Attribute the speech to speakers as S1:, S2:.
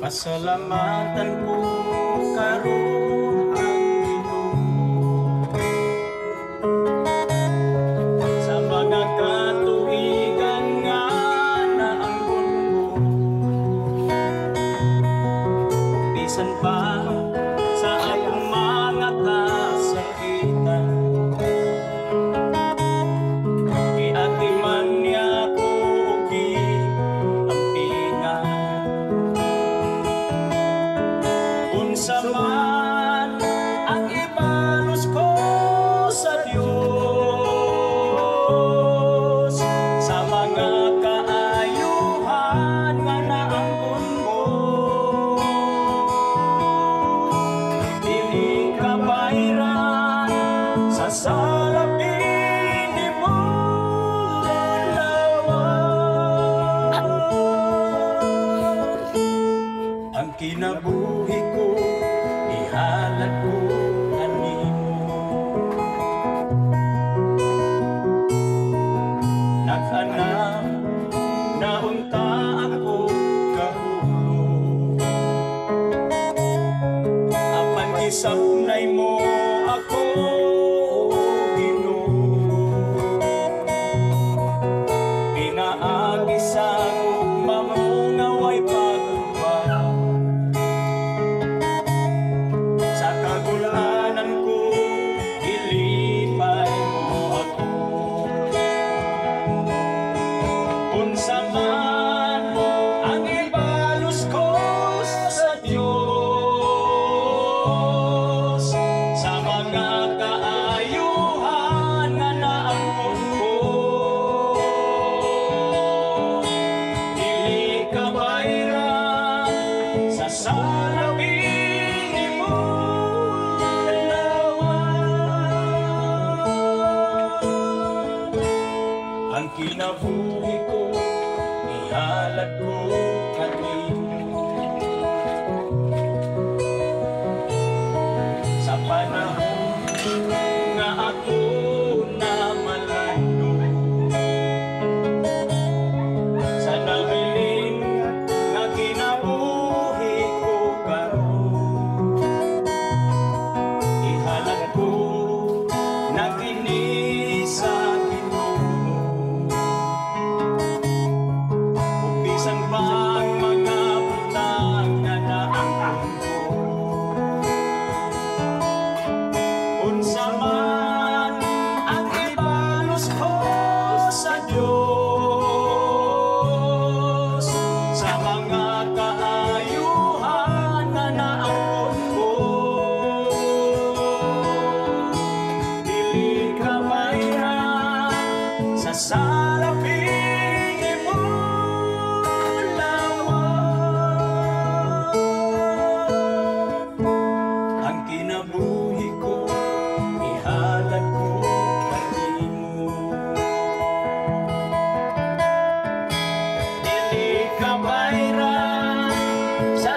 S1: Pasalamatan ko karon ang Ginoo sa mga katuigan nga naangkon ko, bisan pa sa akong mga kasakitan. Giatiman niya ko og giampingan. Unsa man ang ibalos ko sa Dios, sa mga kaayuhan nga naangkon mo, dili ka bayran sa salapi ni mo lawan. Ang kinabuhi ko ihalad ko kanimo, nag-anam na unta ako kahulog, apan gisabnay mo ako, Ginoo. Pinaagi sa mamungaway pagubah, sa kagulanan ko ilipay mo ako. Unsa man ang ibalos ko sa Dios, sa mga kaayuhan nga naangkon ko, dili ka bayran sa salapi ni mo lawan. Ang kinabuhi ko ihalad ko kanimo, sa panahon nga ako na malando, sa nabiling nga kinabuhi ko karon, ihalad ko na kini sa Ginoo. Bisan pa ang mga butang nga naangkon ko, unsa man ang ibalos ko sa Dios, sa mga kaayuhan nga naangkon ko, dili ka bayran sa salapi ni mo lawan. Ang kinabuhi ko ihalad ko kanimo, dili ka bayran sa